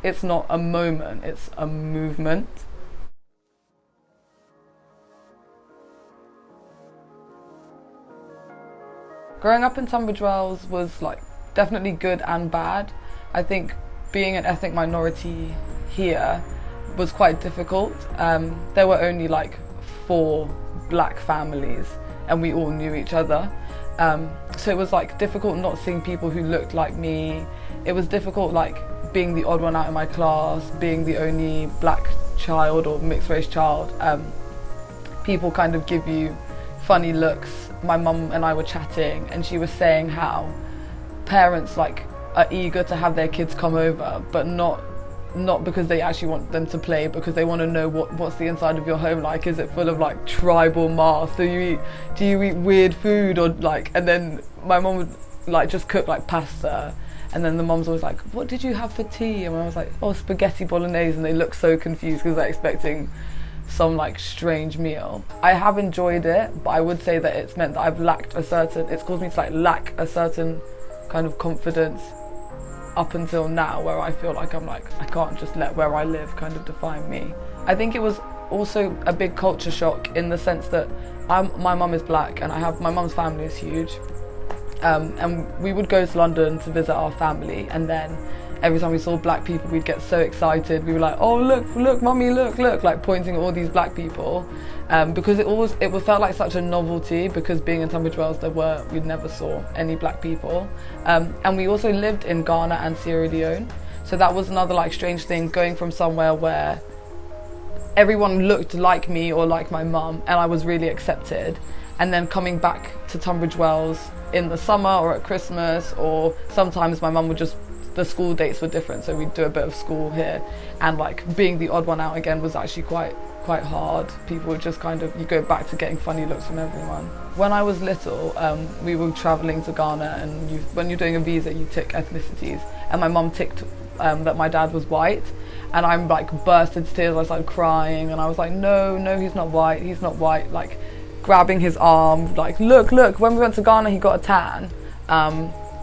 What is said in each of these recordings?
it's not a moment, it's a movement. Growing up in Tunbridge Wells was like definitely good and bad. I think being an ethnic minority here was quite difficult. There were only like 4 black families and we all knew each other. So it was like difficult not seeing people who looked like me. It was difficult like being the odd one out in my class, being the only black child or mixed race child. People kind of give you funny looks. My mum and I were chatting and she was saying how parents like are eager to have their kids come over, but not because they actually want them to play, because they want to know what's the inside of your home like. Is it full of like tribal masks? Do you eat weird food, or like? And then my mum would like just cook like pasta, and then the mum's always like, what did you have for tea? And I was like, oh, spaghetti bolognese, and they look so confused because they're expecting some like strange meal. I have enjoyed it, but I would say that it's meant that I've lacked it's caused me to like lack a certain kind of confidence up until now, where I feel like I'm like, I can't just let where I live kind of define me. I think it was also a big culture shock in the sense that my mum is black and my mum's family is huge. And we would go to London to visit our family, and then every time we saw black people we'd get so excited. We were like, oh look mummy, look, like pointing at all these black people, because it felt like such a novelty, because being in Tunbridge Wells we never saw any black people, and we also lived in Ghana and Sierra Leone, so that was another like strange thing, going from somewhere where everyone looked like me or like my mum and I was really accepted, and then coming back to Tunbridge Wells in the summer or at Christmas, or sometimes my mum would the school dates were different, so we'd do a bit of school here, and like being the odd one out again was actually quite hard. People would just kind of, you go back to getting funny looks from everyone. When I was little, we were travelling to Ghana, and when you're doing a visa you tick ethnicities, and my mum ticked that my dad was white, and I'm like burst into tears. I started crying and I was like, no, he's not white, like grabbing his arm, like look, when we went to Ghana he got a tan,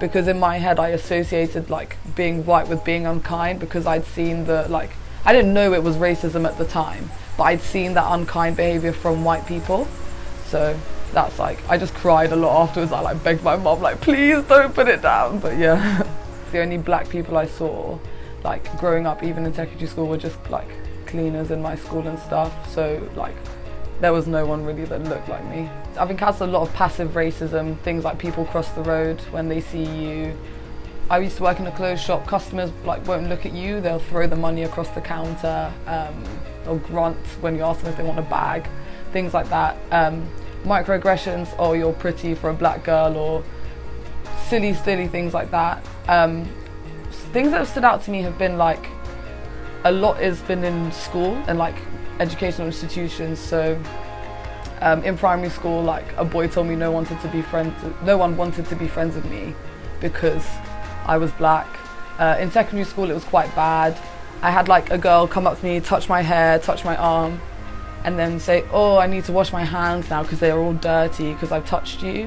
because in my head I associated like being white with being unkind, because I'd seen I didn't know it was racism at the time, but I'd seen that unkind behaviour from white people. So that's like, I just cried a lot afterwards. I like begged my mom, like, please don't put it down. But yeah, the only black people I saw like growing up, even in secondary school, were just like cleaners in my school and stuff. So like there was no one really that looked like me. I've encountered a lot of passive racism, things like people cross the road when they see you. I used to work in a clothes shop. Customers like won't look at you, they'll throw the money across the counter, or grunt when you ask them if they want a bag, things like that. Microaggressions, oh you're pretty for a black girl, or silly things like that. Things that have stood out to me have been like, a lot has been in school and like educational institutions. So in primary school, like a boy told me no one wanted to be friends with me because I was black. In secondary school it was quite bad. I had like a girl come up to me, touch my hair, touch my arm, and then say, oh, I need to wash my hands now because they are all dirty because I've touched you,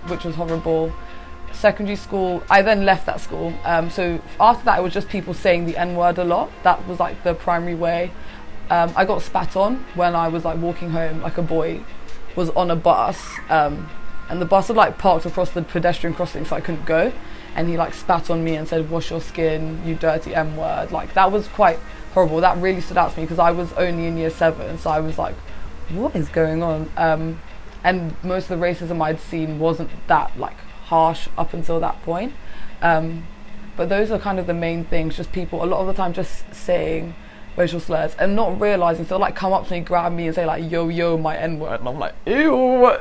which was horrible. Secondary school, I then left that school. So after that it was just people saying the N-word a lot. That was like the primary way. I got spat on when I was like walking home. Like a boy was on a bus, and the bus had like parked across the pedestrian crossing, so I couldn't go, and he like spat on me and said, wash your skin, you dirty M-word. Like that was quite horrible. That really stood out to me because I was only in year 7, so I was like, what is going on? And most of the racism I'd seen wasn't that like harsh up until that point, but those are kind of the main things, just people a lot of the time just saying racial slurs and not realising. So like come up to me, grab me and say like yo my N-word, and I'm like, ew.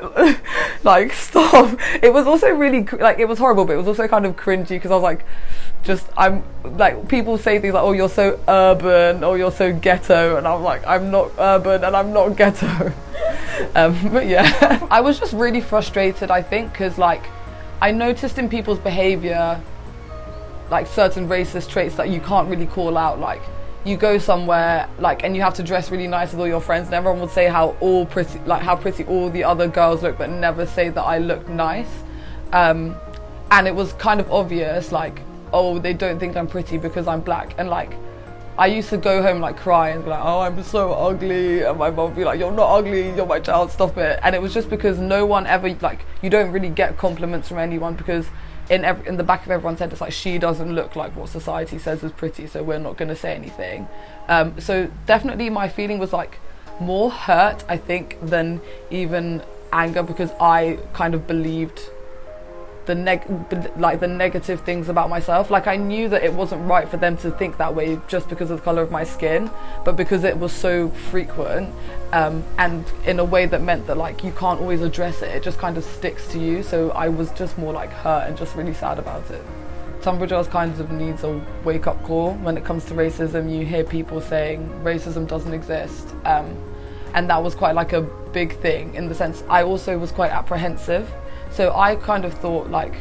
Like stop. It was also really like, it was horrible, but it was also kind of cringy because I was like, I'm like, people say things like, oh you're so urban, or you're so ghetto, and I'm like, I'm not urban and I'm not ghetto. But yeah, I was just really frustrated, I think, because like I noticed in people's behaviour like certain racist traits that you can't really call out. Like you go somewhere like and you have to dress really nice with all your friends, and everyone would say how pretty all the other girls look, but never say that I look nice. And it was kind of obvious, like, oh, they don't think I'm pretty because I'm black. And like I used to go home like crying and be like, oh, I'm so ugly, and my mum would be like, you're not ugly, you're my child, stop it. And it was just because no one ever, like, you don't really get compliments from anyone, because in the back of everyone's head it's like, she doesn't look like what society says is pretty, so we're not going to say anything. So definitely my feeling was like more hurt, I think, than even anger, because I kind of believed the negative things about myself. Like, I knew that it wasn't right for them to think that way just because of the colour of my skin, but because it was so frequent, and in a way that meant that, like, you can't always address it, it just kind of sticks to you. So I was just more like hurt and just really sad about it. Tunbridge Wells kind of needs a wake-up call when it comes to racism. You hear people saying racism doesn't exist, and that was quite like a big thing, in the sense I also was quite apprehensive. So I kind of thought, like,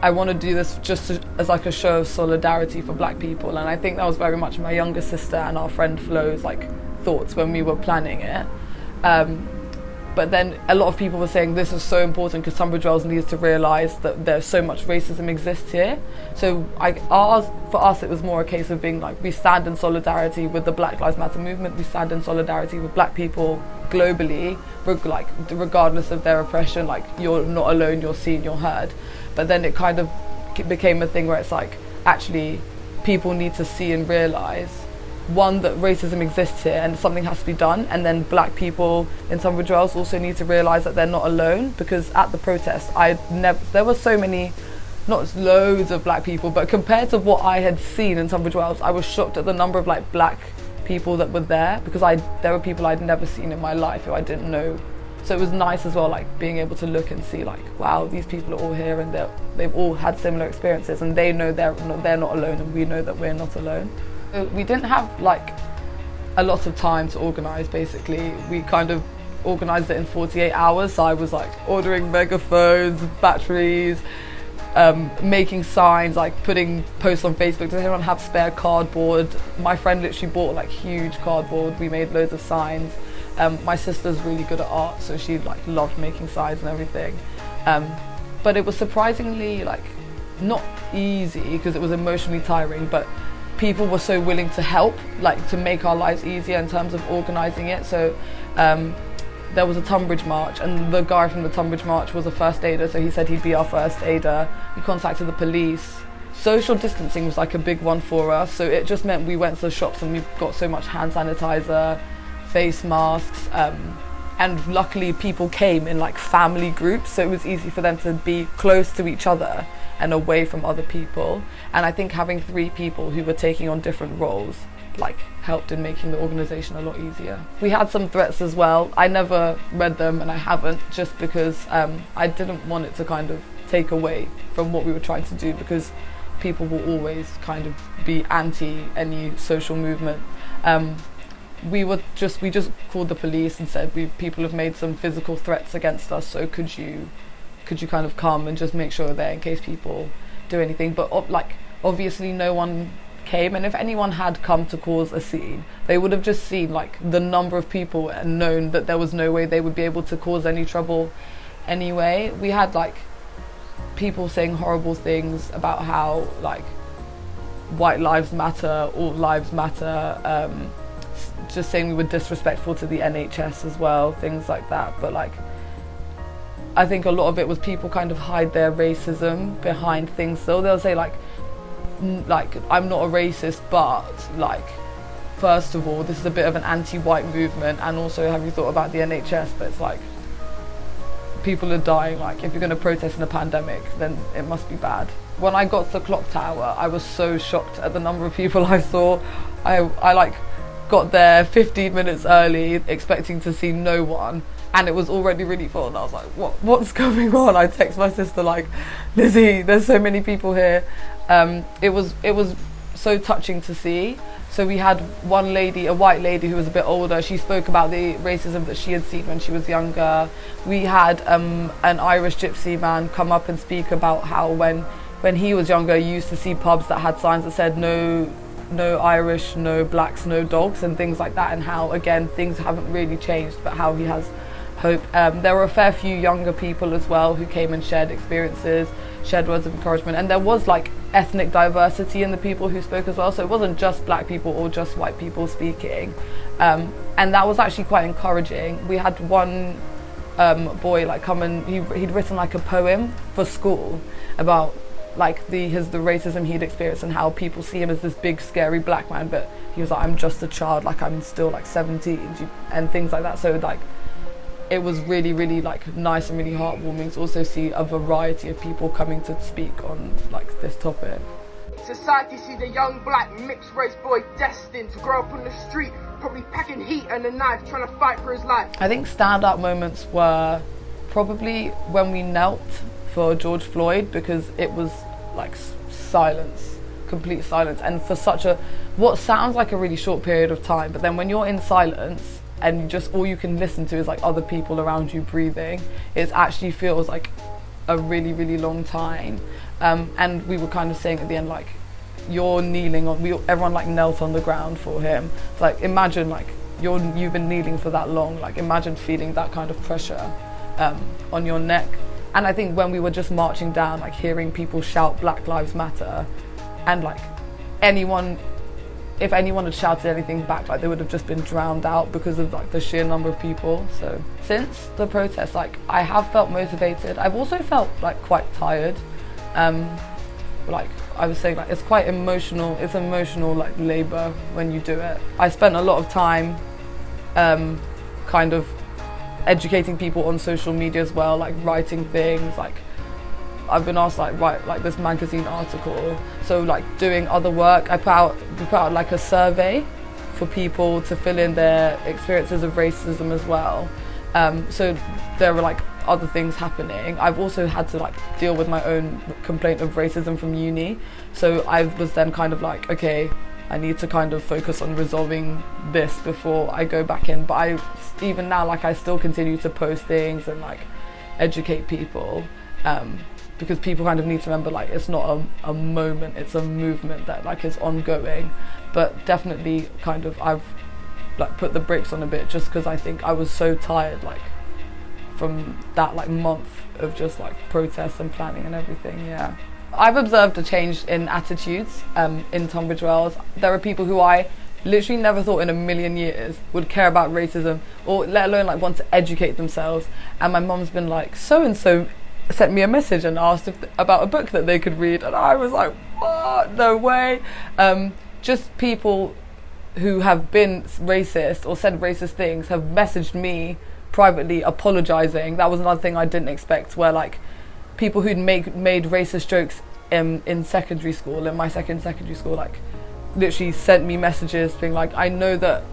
I want to do this just as like a show of solidarity for black people, and I think that was very much my younger sister and our friend Flo's like thoughts when we were planning it. But then a lot of people were saying this is so important because Tunbridge Wells needs to realise that there's so much racism exists here. So for us it was more a case of being like, we stand in solidarity with the Black Lives Matter movement, we stand in solidarity with black people globally, like regardless of their oppression. Like, you're not alone, you're seen, you're heard. But then it kind of became a thing where it's like, actually people need to see and realise, one, that racism exists here and something has to be done, and then black people in Tunbridge Wells also need to realise that they're not alone. Because at the protest there were so many, not loads of black people, but compared to what I had seen in Tunbridge Wells, I was shocked at the number of like black people that were there, because there were people I'd never seen in my life who I didn't know. So it was nice as well, like being able to look and see, like, wow, these people are all here and they've all had similar experiences, and they know they're not alone, and we know that we're not alone. So we didn't have like a lot of time to organise. Basically, we kind of organised it in 48 hours. So I was like ordering megaphones, batteries, making signs, like putting posts on Facebook. Does anyone have spare cardboard? My friend literally bought like huge cardboard. We made loads of signs. My sister's really good at art, so she like loved making signs and everything. But it was surprisingly like not easy, because it was emotionally tiring, but people were so willing to help, like to make our lives easier in terms of organising it. So there was a Tunbridge March, and the guy from the Tunbridge March was a first aider, so he said he'd be our first aider. We contacted the police. Social distancing was like a big one for us, so it just meant we went to the shops and we got so much hand sanitizer, face masks, and luckily people came in like family groups, so it was easy for them to be close to each other and away from other people. And I think having 3 people who were taking on different roles like helped in making the organisation a lot easier. We had some threats as well. I never read them, and I haven't, just because I didn't want it to kind of take away from what we were trying to do, because people will always kind of be anti any social movement. We just called the police and said, people have made some physical threats against us, so could you kind of come and just make sure they're there in case people do anything. But like obviously no one came, and if anyone had come to cause a scene, they would have just seen like the number of people and known that there was no way they would be able to cause any trouble anyway. We had like people saying horrible things about how like white lives matter, all lives matter, just saying we were disrespectful to the NHS as well, things like that. But like I think a lot of it was people kind of hide their racism behind things. So they'll say like I'm not a racist, but like first of all, this is a bit of an anti-white movement, and also have you thought about the NHS? But it's like people are dying. Like if you're going to protest in a pandemic, then it must be bad. When I got to the clock tower, I was so shocked at the number of people I saw. I like got there 15 minutes early expecting to see no one, and it was already really full, and I was like, what's going on? I text my sister like, Lizzie, there's so many people here. It was so touching to see. So we had one lady, a white lady who was a bit older. She spoke about the racism that she had seen when she was younger. We had an Irish gypsy man come up and speak about how when he was younger, he used to see pubs that had signs that said no Irish, no blacks, no dogs, and things like that, and how again things haven't really changed, but how he has hope. There were a fair few younger people as well who came and shared experiences, shared words of encouragement, and there was like ethnic diversity in the people who spoke as well. So it wasn't just black people or just white people speaking. And that was actually quite encouraging. We had one boy like come and he'd written like a poem for school about like the racism he'd experienced and how people see him as this big scary black man, but he was like, I'm just a child, like I'm still like 17 and things like that. So like it was really, really like nice and really heartwarming to also see a variety of people coming to speak on like this topic. Society sees a young black mixed race boy destined to grow up on the street, probably packing heat and a knife, trying to fight for his life. I think standout moments were probably when we knelt for George Floyd, because it was like silence, complete silence, and for such a what sounds like a really short period of time, but then when you're in silence and just all you can listen to is like other people around you breathing, it actually feels like a really, really long time. And we were kind of saying at the end, like, you're kneeling on, everyone like knelt on the ground for him. Like imagine like you've been kneeling for that long, like imagine feeling that kind of pressure on your neck. And I think when we were just marching down, like hearing people shout Black Lives Matter, and like if anyone had shouted anything back, like they would have just been drowned out because of like the sheer number of people. So since the protest, like I have felt motivated. I've also felt like quite tired. Like I was saying, like it's quite emotional. It's emotional like labour when you do it. I spent a lot of time kind of educating people on social media as well, like writing things, like I've been asked like write like this magazine article, so like doing other work. We put out like a survey for people to fill in their experiences of racism as well. So there were like other things happening. I've also had to like deal with my own complaint of racism from uni, so I was then kind of like, okay, I need to kind of focus on resolving this before I go back in. But even now, like I still continue to post things and like educate people, because people kind of need to remember like it's not a moment, it's a movement that like is ongoing. But definitely kind of I've like put the brakes on a bit, just because I think I was so tired like from that like month of just like protests and planning and everything. Yeah, I've observed a change in attitudes in Tunbridge Wells. There are people who I literally never thought in a million years would care about racism, or let alone like want to educate themselves. And my mum's been like, so and so sent me a message and asked about a book that they could read, and I was like, what? No way. Just people who have been racist or said racist things have messaged me privately apologising. That was another thing I didn't expect, where like people who'd made racist jokes in secondary school, in my secondary school, like literally sent me messages being like, I know that,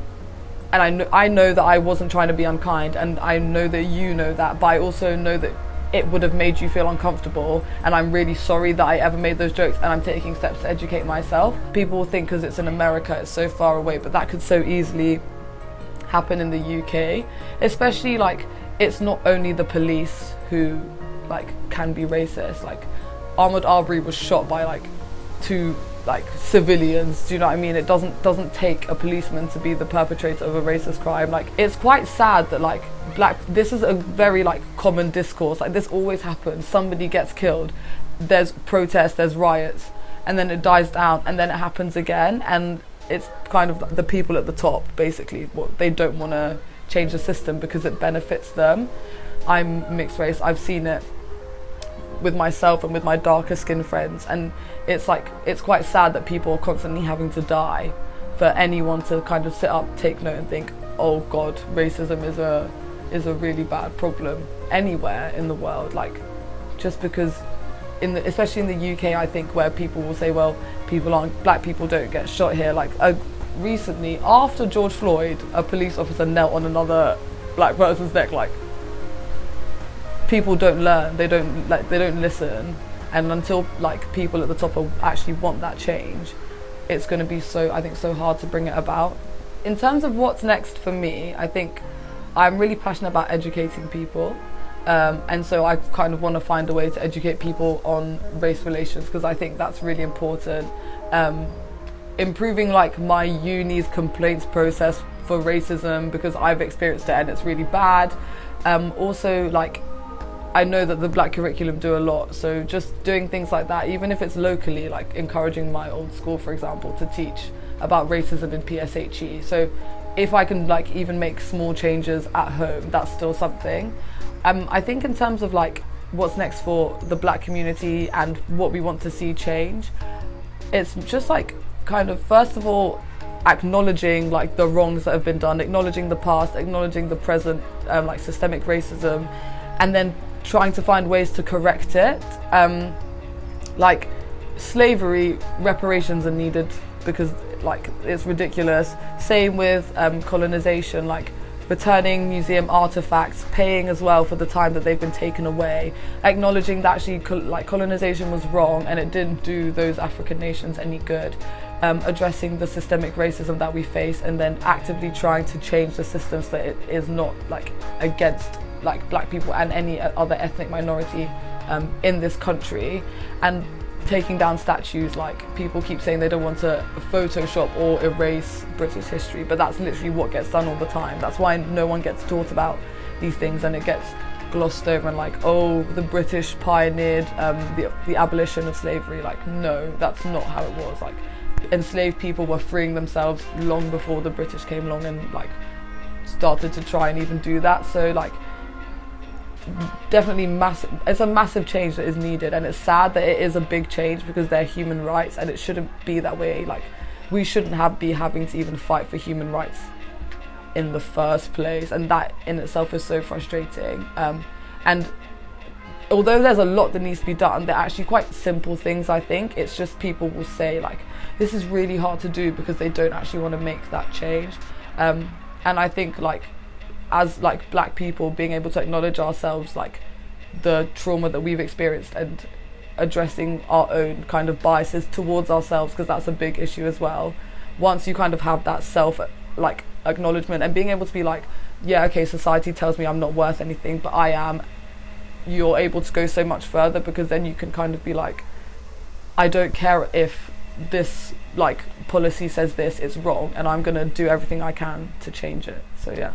and I know that I wasn't trying to be unkind, and I know that you know that, but I also know that it would have made you feel uncomfortable, and I'm really sorry that I ever made those jokes, and I'm taking steps to educate myself. People will think because it's in America it's so far away, but that could so easily happen in the UK, especially like it's not only the police who like can be racist. Like Ahmaud Arbery was shot by like two like civilians, do you know what I mean? It doesn't take a policeman to be the perpetrator of a racist crime. Like it's quite sad that like this is a very like common discourse, like this always happens. Somebody gets killed, there's protests, there's riots, and then it dies down, and then it happens again, and it's kind of the people at the top basically, what they don't want to change the system because it benefits them. I'm mixed race, I've seen it with myself and with my darker skinned friends, and it's like it's quite sad that people are constantly having to die for anyone to kind of sit up, take note and think, oh god, racism is a really bad problem anywhere in the world. Like just because especially in the UK, I think, where people will say, well, black people don't get shot here. Like recently, after George Floyd, a police officer knelt on another black person's neck. Like people don't learn, they don't listen, and until like people at the top actually want that change, it's going to be so hard to bring it about. In terms of what's next for me, I think I'm really passionate about educating people. And so I kind of want to find a way to educate people on race relations, because I think that's really important. Improving like my uni's complaints process for racism, because I've experienced it and it's really bad. Also like I know that the black curriculum do a lot, so just doing things like that, even if it's locally, like encouraging my old school, for example, to teach about racism in PSHE. So if I can like even make small changes at home, that's still something. I think in terms of like what's next for the black community and what we want to see change, it's just like kind of, first of all, acknowledging like the wrongs that have been done, acknowledging the past, acknowledging the present, like systemic racism, and then trying to find ways to correct it. Like slavery, reparations are needed because like it's ridiculous. Same with colonization, like returning museum artifacts, paying as well for the time that they've been taken away, acknowledging that actually like colonization was wrong and it didn't do those African nations any good, addressing the systemic racism that we face, and then actively trying to change the system so that it is not like against like black people and any other ethnic minority in this country, and taking down statues. Like people keep saying they don't want to Photoshop or erase British history, but that's literally what gets done all the time. That's why no one gets taught about these things, and it gets glossed over and like, oh, the British pioneered the abolition of slavery. Like, no, that's not how it was. Like, enslaved people were freeing themselves long before the British came along and like started to try and even do that. So like, definitely massive, it's a massive change that is needed, and it's sad that it is a big change because they're human rights and it shouldn't be that way. Like, we shouldn't be having to even fight for human rights in the first place, and that in itself is so frustrating. And although there's a lot that needs to be done, they're actually quite simple things. I think it's just people will say like, this is really hard to do because they don't actually want to make that change. And I think like, as like black people, being able to acknowledge ourselves, like the trauma that we've experienced, and addressing our own kind of biases towards ourselves, because that's a big issue as well. Once you kind of have that self like acknowledgement and being able to be like, yeah, okay, society tells me I'm not worth anything, but I am, you're able to go so much further, because then you can kind of be like, I don't care if this like policy says this, it's wrong, and I'm gonna do everything I can to change it. So yeah.